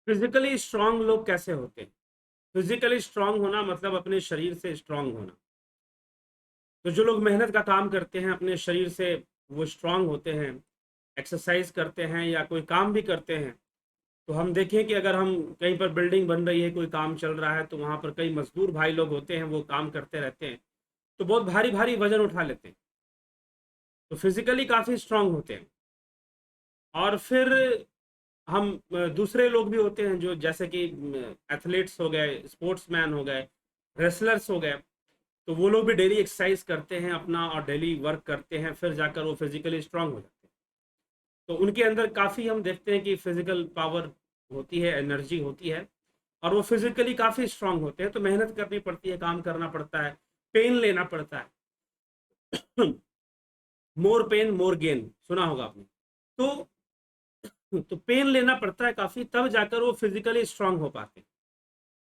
Physically strong लोग कैसे होते हैं? फिजिकली स्ट्रांग होना मतलब अपने शरीर से स्ट्रांग होना। तो जो लोग मेहनत का काम करते हैं अपने शरीर से, वो स्ट्रांग होते हैं। एक्सरसाइज करते हैं या कोई काम भी करते हैं, तो हम देखें कि अगर हम कहीं पर बिल्डिंग बन रही है, कोई काम चल रहा है, तो वहां पर कई मजदूर भाई लोग होते हैं, वो काम करते रहते हैं, तो बहुत भारी भारी वजन उठा लेते हैं, तो फिजिकली काफी स्ट्रांग होते हैं। और फिर हम दूसरे लोग भी होते हैं जो जैसे कि एथलीट्स हो गए, स्पोर्ट्समैन हो गए, रेसलर्स हो गए, तो वो लोग भी डेली एक्सरसाइज करते हैं अपना और डेली वर्क करते हैं, फिर जाकर वो फिजिकली स्ट्रांग हो जाते हैं। तो उनके अंदर काफ़ी हम देखते हैं कि फिजिकल पावर होती है, एनर्जी होती है, और वो फिजिकली काफ़ी स्ट्रांग होते हैं। तो मेहनत करनी पड़ती है, काम करना पड़ता है, पेन लेना पड़ता है। मोर पेन मोर गेन सुना होगा आपने। तो पेन लेना पड़ता है काफ़ी, तब जाकर वो फिजिकली स्ट्रांग हो पाते हैं।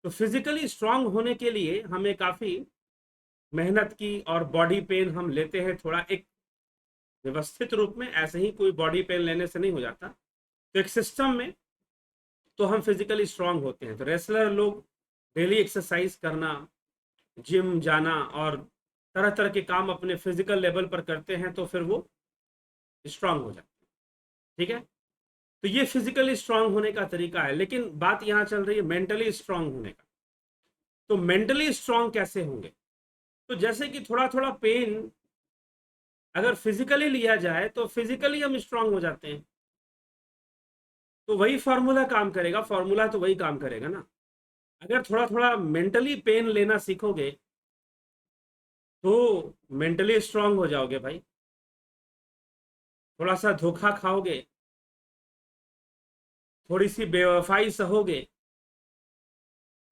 तो फिजिकली स्ट्रांग होने के लिए हमें काफ़ी मेहनत की, और बॉडी पेन हम लेते हैं थोड़ा एक व्यवस्थित रूप में, ऐसे ही कोई बॉडी पेन लेने से नहीं हो जाता। तो एक सिस्टम में तो हम फिजिकली स्ट्रांग होते हैं। तो रेसलर लोग डेली एक्सरसाइज करना, जिम जाना और तरह तरह के काम अपने फिजिकल लेवल पर करते हैं, तो फिर वो स्ट्रांग हो जाते हैं। ठीक है, तो ये फिजिकली स्ट्रांग होने का तरीका है। लेकिन बात यहाँ चल रही है मेंटली स्ट्रांग होने का। तो मेंटली स्ट्रांग कैसे होंगे? तो जैसे कि थोड़ा थोड़ा पेन अगर फिजिकली लिया जाए, तो फिजिकली हम स्ट्रांग हो जाते हैं। तो वही फॉर्मूला काम करेगा, फॉर्मूला तो वही काम करेगा ना। अगर थोड़ा थोड़ा मेंटली पेन लेना सीखोगे, तो मेंटली स्ट्रांग हो जाओगे भाई। थोड़ा सा धोखा खाओगे, थोड़ी सी बेवफाई सहोगे,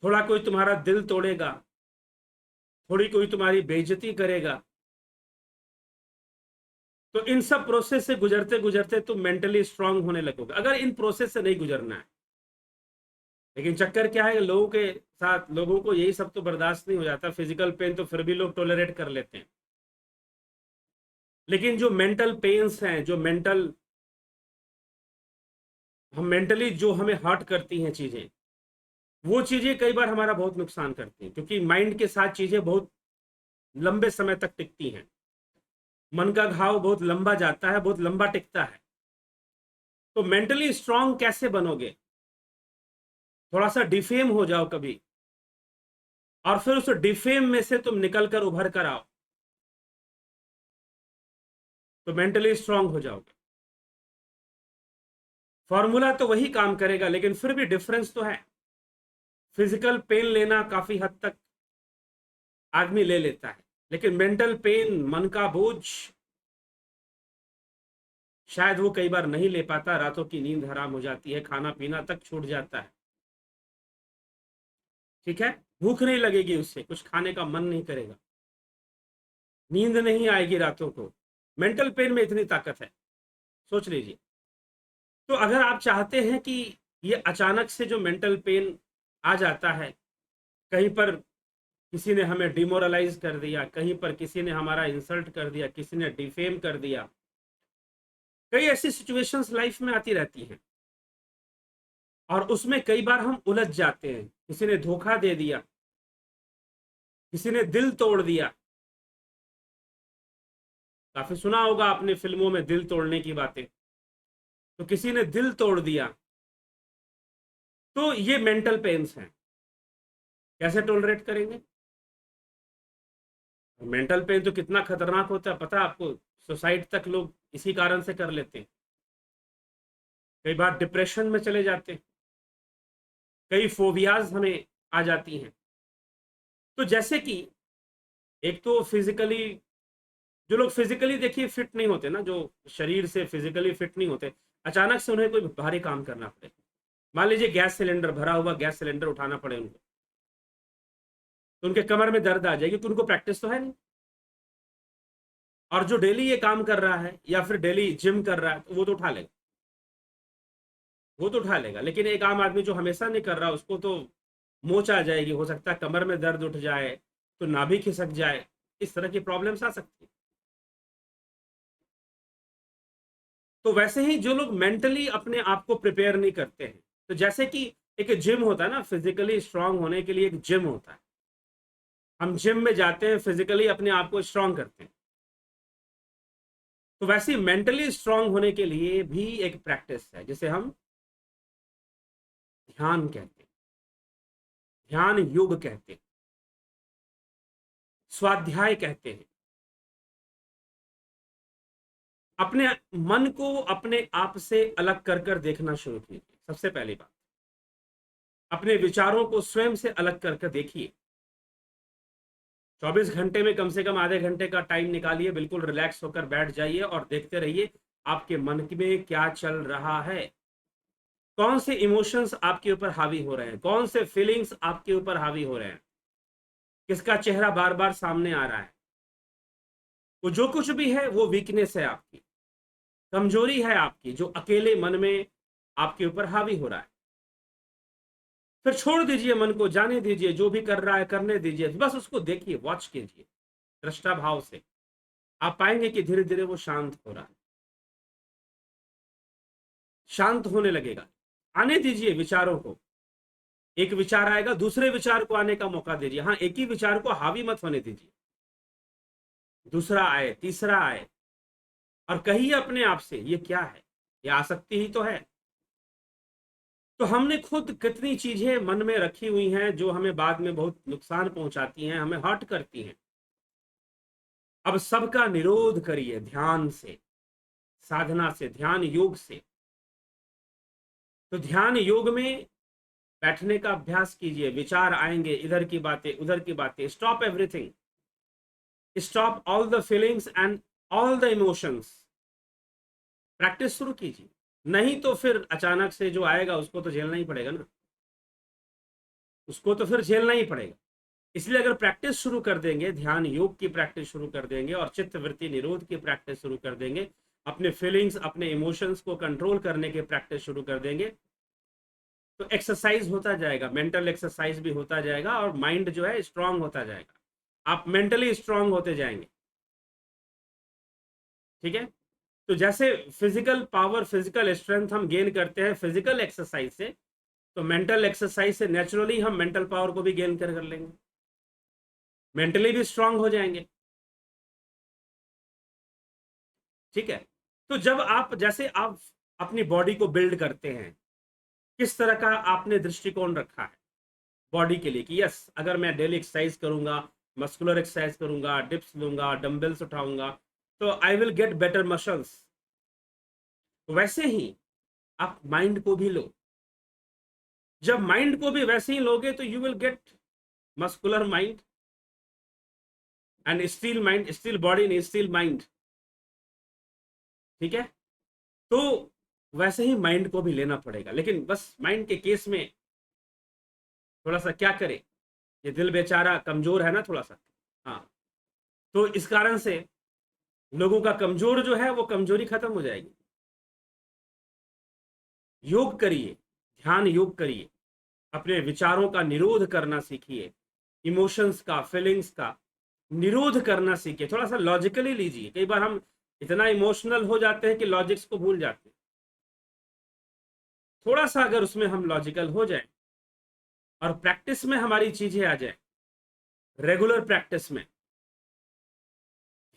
थोड़ा कोई तुम्हारा दिल तोड़ेगा, थोड़ी कोई तुम्हारी बेइज्जती करेगा, तो इन सब प्रोसेस से गुजरते गुजरते तुम मेंटली स्ट्रांग होने लगोगे, अगर इन प्रोसेस से नहीं गुजरना है। लेकिन चक्कर क्या है, लोगों के साथ लोगों को यही सब तो बर्दाश्त नहीं हो जाता। फिजिकल पेन तो फिर भी लोग टॉलरेट कर लेते हैं, लेकिन जो मेंटल पेन्स हैं, जो मेंटल हम मेंटली जो हमें हर्ट करती हैं चीजें, वो चीजें कई बार हमारा बहुत नुकसान करती हैं, क्योंकि माइंड के साथ चीजें बहुत लंबे समय तक टिकती हैं। मन का घाव बहुत लंबा जाता है, बहुत लंबा टिकता है। तो मेंटली स्ट्रांग कैसे बनोगे? थोड़ा सा डिफेम हो जाओ कभी, और फिर उस डिफेम में से तुम निकल कर उभर कर आओ, तो मेंटली स्ट्रांग हो जाओगे। फॉर्मूला तो वही काम करेगा, लेकिन फिर भी डिफरेंस तो है। फिजिकल पेन लेना काफी हद तक आदमी ले लेता है, लेकिन मेंटल पेन, मन का बोझ, शायद वो कई बार नहीं ले पाता। रातों की नींद हराम हो जाती है, खाना पीना तक छूट जाता है। ठीक है, भूख नहीं लगेगी, उससे कुछ खाने का मन नहीं करेगा, नींद नहीं आएगी रातों को। मेंटल पेन में इतनी ताकत है, सोच लीजिए। तो अगर आप चाहते हैं कि ये अचानक से जो मेंटल पेन आ जाता है, कहीं पर किसी ने हमें डिमोरलाइज कर दिया, कहीं पर किसी ने हमारा इंसल्ट कर दिया, किसी ने डिफेम कर दिया, कई ऐसी सिचुएशंस लाइफ में आती रहती हैं, और उसमें कई बार हम उलझ जाते हैं। किसी ने धोखा दे दिया, किसी ने दिल तोड़ दिया। काफी सुना होगा आपने फिल्मों में दिल तोड़ने की बातें। तो किसी ने दिल तोड़ दिया, तो ये मेंटल पेन्स हैं। कैसे टॉलरेट करेंगे? मेंटल पेन तो कितना खतरनाक होता है पता है आपको? सुसाइड तक लोग इसी कारण से कर लेते हैं। कई बार डिप्रेशन में चले जाते हैं, कई फोबियाज हमें आ जाती हैं। तो जैसे कि एक तो फिजिकली, जो लोग फिजिकली देखिए फिट नहीं होते ना, जो शरीर से फिजिकली फिट नहीं होते, अचानक से उन्हें कोई भारी काम करना पड़े। मान लीजिए गैस सिलेंडर, भरा हुआ गैस सिलेंडर उठाना पड़े उनको, तो उनके कमर में दर्द आ जाएगी, तो उनको प्रैक्टिस तो है नहीं। और जो डेली ये काम कर रहा है या फिर डेली जिम कर रहा है, तो वो तो उठा लेगा, वो तो उठा लेगा। लेकिन एक आम आदमी जो हमेशा नहीं कर रहा, उसको तो मोच आ जाएगी, हो सकता है कमर में दर्द उठ जाए, तो नाभि खिसक जाए, इस तरह की प्रॉब्लम्स आ सकती है। तो वैसे ही जो लोग मेंटली अपने आप को प्रिपेयर नहीं करते हैं, तो जैसे कि एक जिम होता है ना, फिजिकली स्ट्रांग होने के लिए एक जिम होता है। हम जिम में जाते हैं, फिजिकली अपने आप को स्ट्रांग करते हैं। तो वैसे मेंटली स्ट्रांग होने के लिए भी एक प्रैक्टिस है, जिसे हम ध्यान कहते हैं, ध्यान योग कहते हैं, स्वाध्याय कहते हैं। अपने मन को अपने आप से अलग कर कर देखना शुरू कीजिए। सबसे पहली बात, अपने विचारों को स्वयं से अलग कर कर देखिए। 24 घंटे में कम से कम आधे घंटे का टाइम निकालिए, बिल्कुल रिलैक्स होकर बैठ जाइए और देखते रहिए आपके मन में क्या चल रहा है, कौन से इमोशंस आपके ऊपर हावी हो रहे हैं, कौन से फीलिंग्स आपके ऊपर हावी हो रहे हैं, किसका चेहरा बार बार सामने आ रहा है। वो जो कुछ भी है वो वीकनेस है आपकी, कमजोरी है आपकी, जो अकेले मन में आपके ऊपर हावी हो रहा है। फिर छोड़ दीजिए, मन को जाने दीजिए, जो भी कर रहा है करने दीजिए, बस उसको देखिए, वॉच कीजिए दृष्टा भाव से। आप पाएंगे कि धीरे धीरे वो शांत हो रहा है, शांत होने लगेगा। आने दीजिए विचारों को, एक विचार आएगा, दूसरे विचार को आने का मौका दीजिए। हाँ, एक ही विचार को हावी मत होने दीजिए, दूसरा आए, तीसरा आए, और कहिए अपने आप से, ये क्या है, ये आसक्ति ही तो है। तो हमने खुद कितनी चीजें मन में रखी हुई हैं जो हमें बाद में बहुत नुकसान पहुंचाती हैं, हमें हर्ट करती हैं। अब सबका निरोध करिए ध्यान से, साधना से, ध्यान योग से। तो ध्यान योग में बैठने का अभ्यास कीजिए, विचार आएंगे, इधर की बातें उधर की बातें, stop everything, stop all the feelings and all the emotions. Practice शुरू कीजिए, नहीं तो फिर अचानक से जो आएगा उसको तो झेलना ही पड़ेगा ना, उसको तो फिर झेलना ही पड़ेगा। इसलिए अगर प्रैक्टिस शुरू कर देंगे, ध्यान योग की प्रैक्टिस शुरू कर देंगे और चित्त वृत्ति निरोध की प्रैक्टिस शुरू कर देंगे, अपने फीलिंग्स, अपने इमोशंस को कंट्रोल करने की प्रैक्टिस शुरू कर देंगे, तो एक्सरसाइज होता जाएगा, मेंटल एक्सरसाइज भी होता जाएगा और माइंड जो है स्ट्रांग होता जाएगा। आप मेंटली स्ट्रांग होते जाएंगे। ठीक है। तो जैसे फिजिकल पावर, फिजिकल स्ट्रेंथ हम गेन करते हैं फिजिकल एक्सरसाइज से, तो मेंटल एक्सरसाइज से नेचुरली हम मेंटल पावर को भी गेन कर लेंगे, मेंटली भी स्ट्रांग हो जाएंगे। ठीक है। तो जब आप, जैसे आप अपनी बॉडी को बिल्ड करते हैं, किस तरह का आपने दृष्टिकोण रखा है बॉडी के लिए कि यस, अगर मैं डेली एक्सरसाइज करूंगा, मस्कुलर एक्सरसाइज करूंगा, डिप्स लूंगा, डंबल्स उठाऊंगा, तो I will get better muscles. वैसे ही आप माइंड को भी लो। जब माइंड को भी वैसे ही लोगे तो you will get muscular mind and steel mind, steel body in steel mind. ठीक है। तो वैसे ही माइंड को भी लेना पड़ेगा, लेकिन बस माइंड के केस में थोड़ा सा क्या करे, ये दिल बेचारा कमजोर है ना थोड़ा सा। हाँ, तो इस कारण से लोगों का कमजोर जो है वो कमजोरी खत्म हो जाएगी। योग करिए, ध्यान योग करिए, अपने विचारों का निरोध करना सीखिए, इमोशंस का, फीलिंग्स का निरोध करना सीखिए। थोड़ा सा लॉजिकली लीजिए, कई बार हम इतना इमोशनल हो जाते हैं कि लॉजिक्स को भूल जाते हैं। थोड़ा सा अगर उसमें हम लॉजिकल हो जाए और प्रैक्टिस में हमारी चीजें आ जाए, रेगुलर प्रैक्टिस में,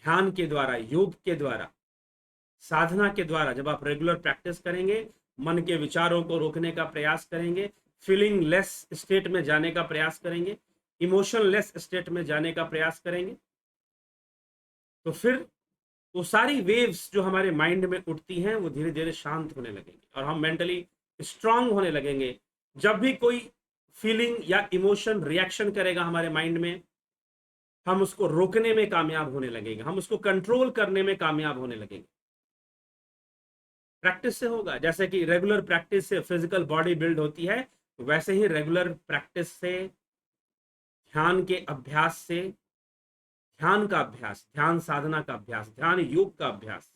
ध्यान के द्वारा, योग के द्वारा, साधना के द्वारा, जब आप रेगुलर प्रैक्टिस करेंगे, मन के विचारों को रोकने का प्रयास करेंगे, फीलिंग लेस स्टेट में जाने का प्रयास करेंगे, इमोशन लेस स्टेट में जाने का प्रयास करेंगे, तो फिर वो सारी वेव्स जो हमारे माइंड में उठती हैं वो धीरे धीरे शांत होने लगेंगी और हम मेंटली स्ट्रांग होने लगेंगे। जब भी कोई फीलिंग या इमोशन रिएक्शन करेगा हमारे माइंड में, हम उसको रोकने में कामयाब होने लगेंगे, हम उसको कंट्रोल करने में कामयाब होने लगेंगे। प्रैक्टिस से होगा, जैसे कि रेगुलर प्रैक्टिस से फिजिकल बॉडी बिल्ड होती है, वैसे ही रेगुलर प्रैक्टिस से, ध्यान के अभ्यास से, ध्यान का अभ्यास, ध्यान साधना का अभ्यास, ध्यान योग का अभ्यास,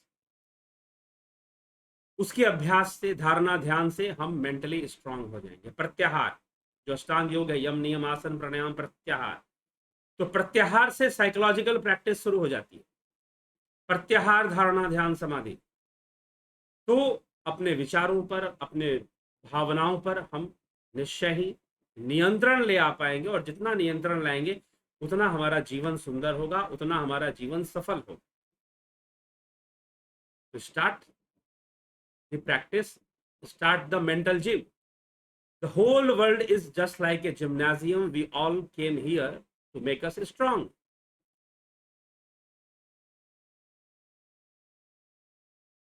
उसके अभ्यास से, धारणा ध्यान से हम मेंटली स्ट्रांग हो जाएंगे। प्रत्याहार, जो अष्टांग योग है, यम नियम आसन प्राणायाम प्रत्याहार, तो प्रत्याहार से साइकोलॉजिकल प्रैक्टिस शुरू हो जाती है। प्रत्याहार, धारणा, ध्यान, समाधि। तो अपने विचारों पर, अपने भावनाओं पर हम निश्चय ही नियंत्रण ले आ पाएंगे, और जितना नियंत्रण लाएंगे उतना हमारा जीवन सुंदर होगा, उतना हमारा जीवन सफल होगा। तो start the practice, start the mental gym. The whole world is just like a gymnasium. We all came here to make us strong.